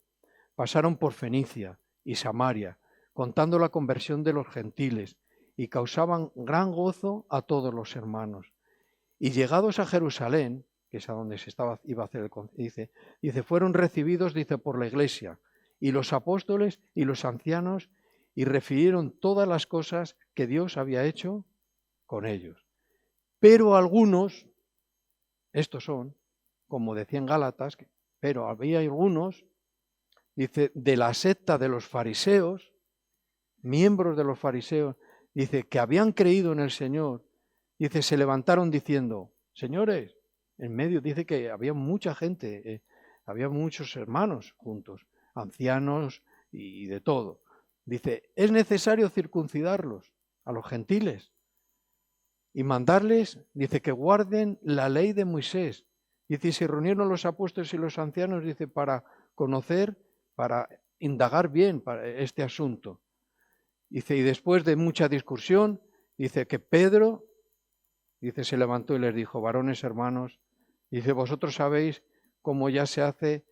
pasaron por Fenicia y Samaria, contando la conversión de los gentiles, y causaban gran gozo a todos los hermanos. Y llegados a Jerusalén, que es a donde iba a hacer el concilio, dice, fueron recibidos, dice, por la iglesia, y los apóstoles y los ancianos, y refirieron todas las cosas que Dios había hecho con ellos. Pero algunos, estos son, como decían Gálatas, pero había algunos, dice, de la secta de los fariseos, miembros de los fariseos, dice, que habían creído en el Señor, dice, se levantaron diciendo, señores, en medio, dice que había mucha gente, había muchos hermanos juntos, ancianos y de todo. Dice, es necesario circuncidarlos a los gentiles y mandarles, dice, que guarden la ley de Moisés. Dice, y se reunieron los apóstoles y los ancianos, dice, para conocer, para indagar bien para este asunto. Dice, y después de mucha discusión, dice que Pedro, dice, se levantó y les dijo, varones hermanos, dice, vosotros sabéis cómo ya hace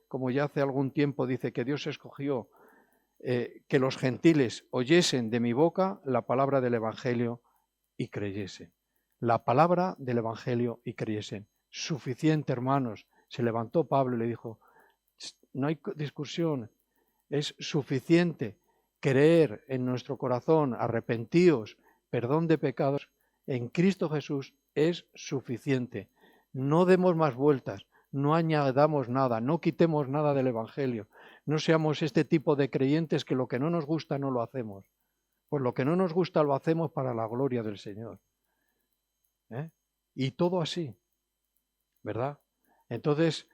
algún tiempo, dice, que Dios escogió que los gentiles oyesen de mi boca la palabra del Evangelio y creyesen. La palabra del Evangelio y creyesen. Suficiente, hermanos. Se levantó Pablo y le dijo, no hay discusión, es suficiente creer en nuestro corazón, arrepentíos, perdón de pecados, en Cristo Jesús es suficiente. No demos más vueltas, no añadamos nada, no quitemos nada del Evangelio. No seamos este tipo de creyentes que lo que no nos gusta no lo hacemos. Pues lo que no nos gusta lo hacemos para la gloria del Señor. Y todo así, ¿verdad? Entonces,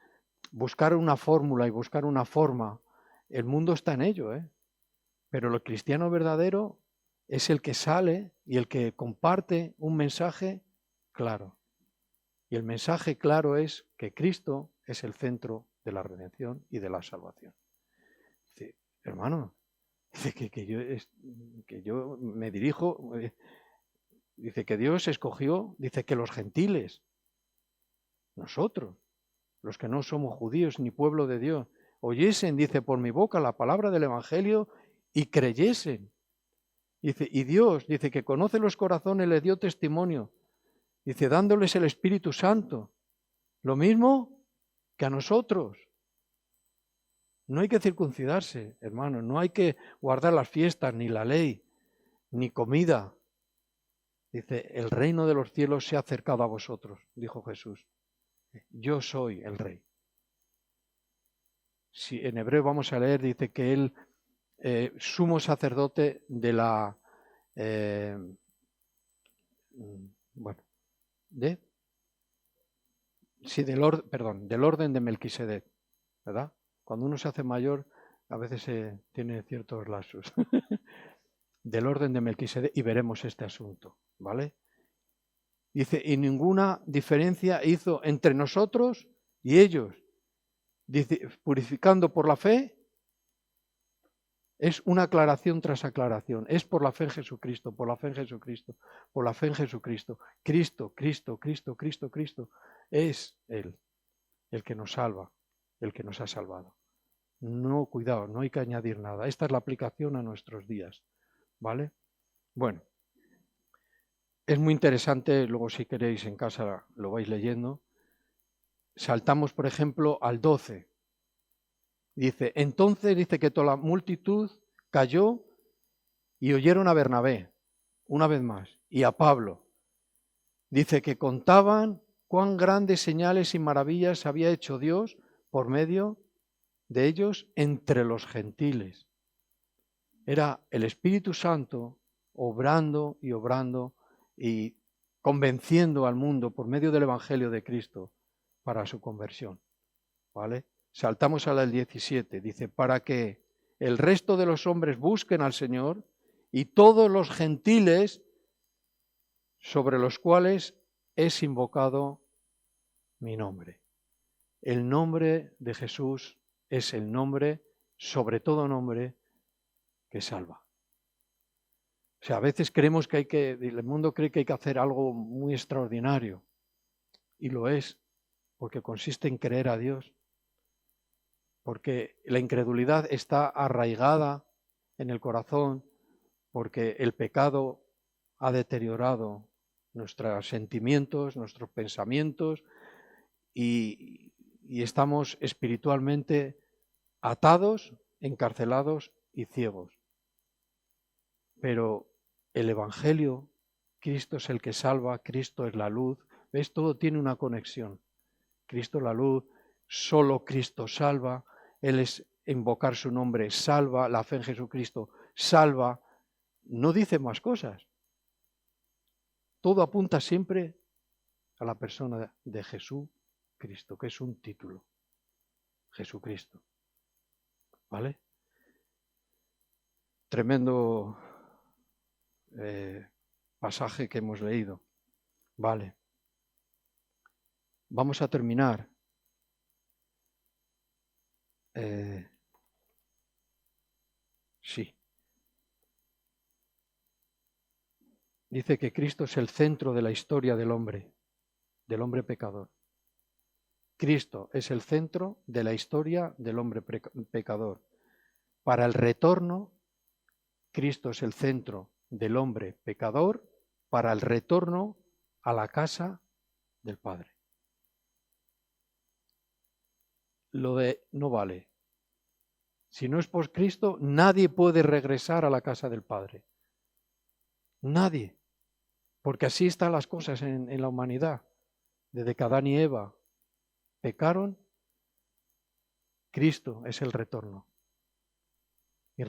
buscar una fórmula y buscar una forma, el mundo está en ello, pero el cristiano verdadero es el que sale y el que comparte un mensaje claro. Y el mensaje claro es que Cristo es el centro de la redención y de la salvación. Dice, hermano, dice que yo me dirijo, dice que Dios escogió, dice que los gentiles, nosotros, los que no somos judíos ni pueblo de Dios, oyesen, dice, por mi boca la palabra del Evangelio y creyesen. Dice, y Dios, dice, que conoce los corazones, les dio testimonio, dice, dándoles el Espíritu Santo. Lo mismo que a nosotros. No hay que circuncidarse, hermano, no hay que guardar las fiestas, ni la ley, ni comida. Dice, el reino de los cielos se ha acercado a vosotros, dijo Jesús. Yo soy el rey. Si en hebreo vamos a leer, dice que él, sumo sacerdote de la, bueno, del orden de Melquisedec, ¿verdad? Cuando uno se hace mayor, a veces tiene ciertos lapsus. Del orden de Melquisedec, y veremos este asunto, ¿vale? Dice, y ninguna diferencia hizo entre nosotros y ellos. Dice, purificando por la fe, es una aclaración tras aclaración. Es por la fe en Jesucristo, por la fe en Jesucristo, por la fe en Jesucristo. Cristo, Cristo, Cristo, Cristo, Cristo. Es Él el que nos salva, el que nos ha salvado. No, cuidado, no hay que añadir nada. Esta es la aplicación a nuestros días, ¿vale? Bueno, es muy interesante, luego si queréis en casa lo vais leyendo. Saltamos, por ejemplo, al 12. Dice, entonces dice que toda la multitud cayó y oyeron a Bernabé, una vez más, y a Pablo. Dice que contaban cuán grandes señales y maravillas había hecho Dios por medio de ellos entre los gentiles. Era el Espíritu Santo obrando y convenciendo al mundo por medio del Evangelio de Cristo para su conversión, ¿vale? Saltamos a la del 17, dice, para que el resto de los hombres busquen al Señor y todos los gentiles sobre los cuales es invocado mi nombre. El nombre de Jesús es el nombre, sobre todo nombre, que salva. O sea, a veces creemos que el mundo cree que hay que hacer algo muy extraordinario, y lo es, porque consiste en creer a Dios. Porque la incredulidad está arraigada en el corazón, porque el pecado ha deteriorado nuestros sentimientos, nuestros pensamientos, y estamos espiritualmente atados, encarcelados y ciegos. Pero el Evangelio, Cristo es el que salva, Cristo es la luz, ¿ves? Todo tiene una conexión. Cristo es la luz, solo Cristo salva, Él es invocar su nombre, salva, la fe en Jesucristo salva, no dice más cosas. Todo apunta siempre a la persona de Jesucristo, que es un título, Jesucristo. ¿Vale? Tremendo pasaje que hemos leído. Vale. Vamos a terminar. Sí. Dice que Cristo es el centro de la historia del hombre pecador. Cristo es el centro de la historia del hombre pecador. Para el retorno, Cristo es el centro del hombre pecador para el retorno a la casa del Padre. Lo de no vale. Si no es por Cristo, nadie puede regresar a la casa del Padre. Nadie. Porque así están las cosas en la humanidad. Desde que Adán y Eva pecaron, Cristo es el retorno. Y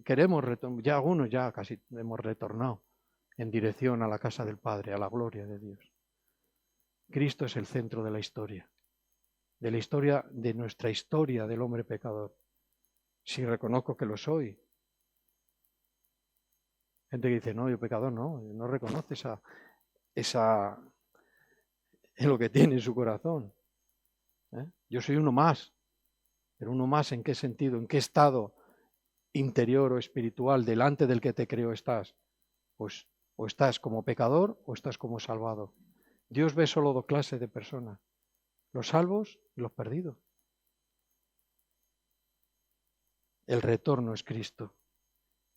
queremos retornar, ya algunos ya casi hemos retornado en dirección a la casa del Padre, a la gloria de Dios. Cristo es el centro de la historia de nuestra historia del hombre pecador. Si reconozco que lo soy. Gente que dice, no, yo pecador no reconoce es lo que tiene en su corazón. Yo soy uno más. ¿Pero uno más en qué sentido? ¿En qué estado interior o espiritual delante del que te creó estás? Pues o estás como pecador o estás como salvado. Dios ve solo dos clases de personas, los salvos y los perdidos. El retorno es Cristo.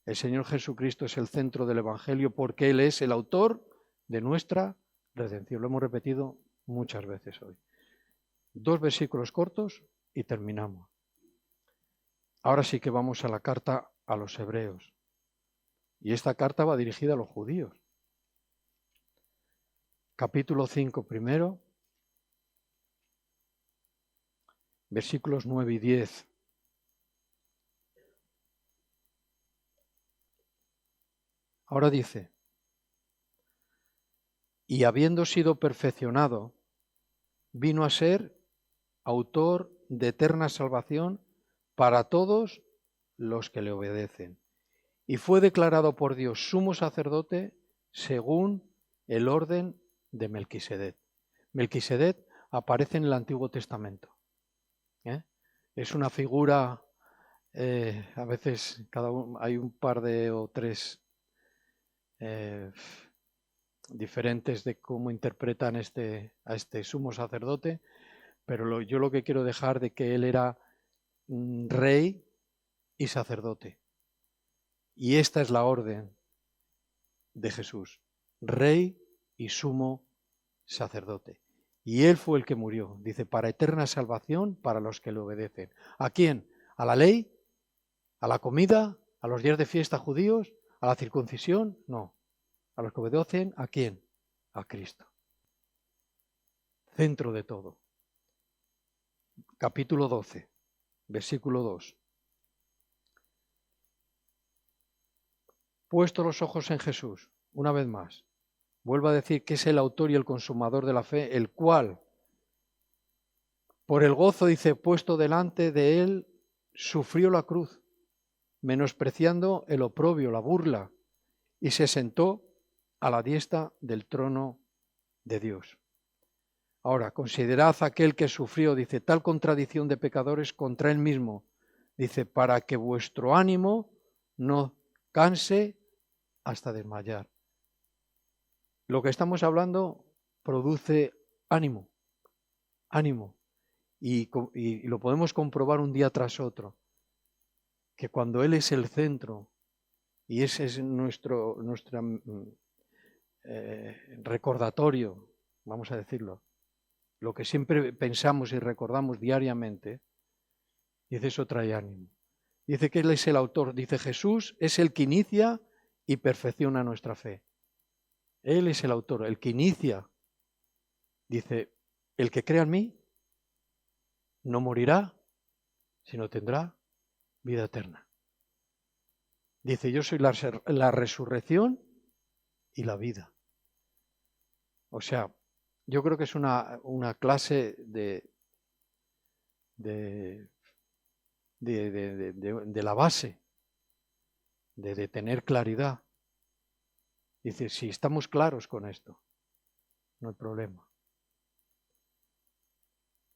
El Señor Jesucristo es el centro del Evangelio porque Él es el autor de nuestra redención. Lo hemos repetido muchas veces hoy. 2 versículos cortos y terminamos. Ahora sí que vamos a la carta a los hebreos. Y esta carta va dirigida a los judíos. Capítulo 5 primero, versículos 9 y 10. Ahora dice, y habiendo sido perfeccionado, vino a ser autor de eterna salvación para todos los que le obedecen. Y fue declarado por Dios sumo sacerdote según el orden de Melquisedec. Melquisedec aparece en el Antiguo Testamento. Es una figura, a veces hay un par de o tres diferentes de cómo interpretan a este sumo sacerdote, pero yo lo que quiero dejar de que él era rey y sacerdote. Y esta es la orden de Jesús, rey y sumo sacerdote. Y él fue el que murió, dice, para eterna salvación para los que le obedecen. ¿A quién? ¿A la ley? ¿A la comida? ¿A los días de fiesta judíos? ¿A la circuncisión? No. A los que obedecen, ¿a quién? A Cristo. Centro de todo. Capítulo 12, versículo 2. Puesto los ojos en Jesús, una vez más, vuelvo a decir que es el autor y el consumador de la fe, el cual, por el gozo, dice, puesto delante de él, sufrió la cruz, menospreciando el oprobio, la burla, y se sentó a la diestra del trono de Dios. Ahora, considerad aquel que sufrió, dice, tal contradicción de pecadores contra él mismo, dice, para que vuestro ánimo no canse hasta desmayar. Lo que estamos hablando produce ánimo, y lo podemos comprobar un día tras otro, que cuando Él es el centro, y ese es nuestro recordatorio, vamos a decirlo, lo que siempre pensamos y recordamos diariamente, dice, eso trae ánimo. Dice que Él es el autor, dice Jesús es el que inicia y perfecciona nuestra fe. Él es el autor, el que inicia. Dice, el que crea en mí no morirá, sino tendrá vida eterna. Dice, yo soy la resurrección y la vida. O sea, yo creo que es una clase de la base, de tener claridad. Dice, si estamos claros con esto, no hay problema.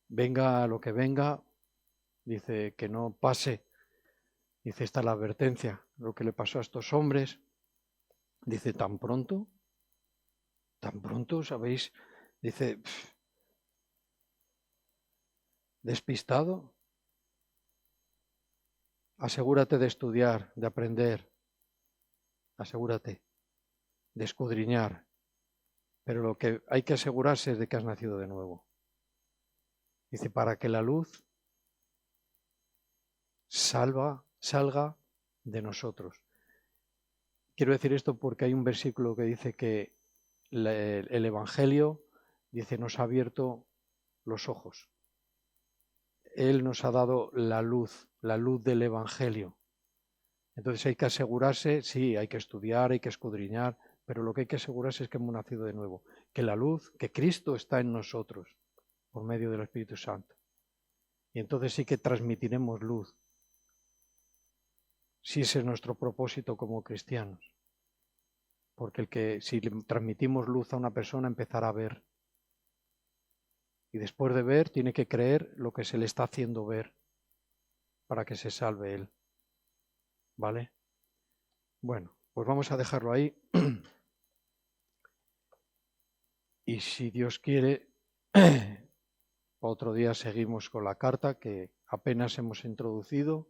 Venga lo que venga, dice, que no pase. Dice, esta es la advertencia, lo que le pasó a estos hombres. Dice, tan pronto, ¿sabéis? Dice, despistado. Asegúrate de estudiar, de aprender. Asegúrate de escudriñar. Pero lo que hay que asegurarse es de que has nacido de nuevo. Dice, para que la luz salga de nosotros. Quiero decir esto porque hay un versículo que dice que el Evangelio, dice, nos ha abierto los ojos. Él nos ha dado la luz del Evangelio. Entonces hay que asegurarse, sí, hay que estudiar, hay que escudriñar, pero lo que hay que asegurarse es que hemos nacido de nuevo, que la luz, que Cristo está en nosotros por medio del Espíritu Santo. Y entonces sí que transmitiremos luz, si ese es nuestro propósito como cristianos. Porque si le transmitimos luz a una persona empezará a ver. Y después de ver, tiene que creer lo que se le está haciendo ver para que se salve él. ¿Vale? Bueno, pues vamos a dejarlo ahí. Y si Dios quiere, otro día seguimos con la carta que apenas hemos introducido.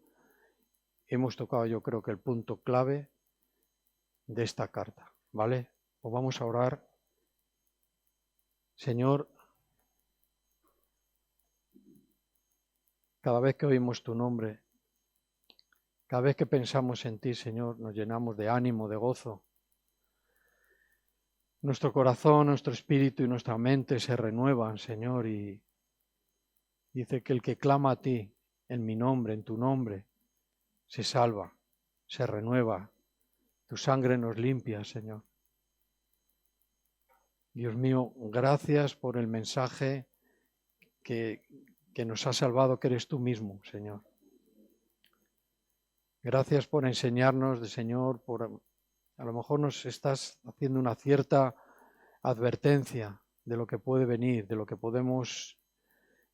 Hemos tocado, yo creo que el punto clave de esta carta. ¿Vale? Pues vamos a orar. Señor, cada vez que oímos tu nombre, cada vez que pensamos en ti, Señor, nos llenamos de ánimo, de gozo. Nuestro corazón, nuestro espíritu y nuestra mente se renuevan, Señor, y dice que el que clama a ti en mi nombre, en tu nombre, se salva, se renueva. Tu sangre nos limpia, Señor. Dios mío, gracias por el mensaje que nos ha salvado, que eres tú mismo, Señor. Gracias por enseñarnos, Señor, a lo mejor nos estás haciendo una cierta advertencia de lo que puede venir, de lo que podemos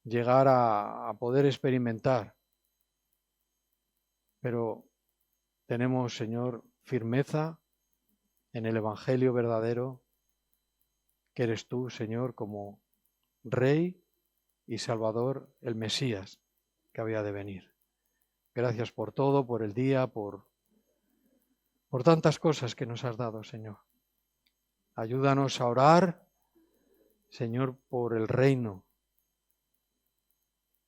llegar a poder experimentar. Pero tenemos, Señor, firmeza en el Evangelio verdadero, que eres tú, Señor, como Rey y Salvador, el Mesías que había de venir. Gracias por todo, por el día, por tantas cosas que nos has dado, Señor. Ayúdanos a orar, Señor, por el reino,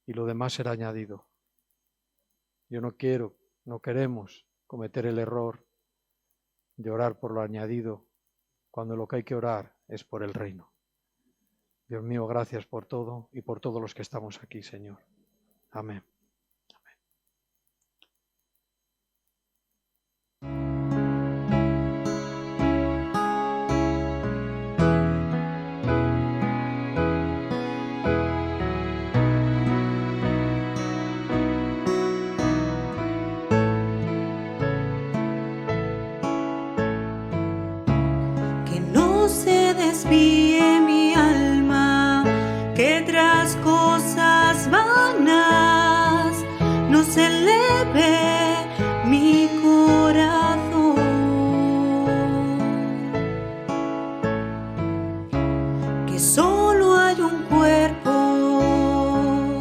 y lo demás será añadido. Yo no queremos cometer el error de orar por lo añadido, cuando lo que hay que orar es por el reino. Dios mío, gracias por todo y por todos los que estamos aquí, Señor. Amén. Que no se despide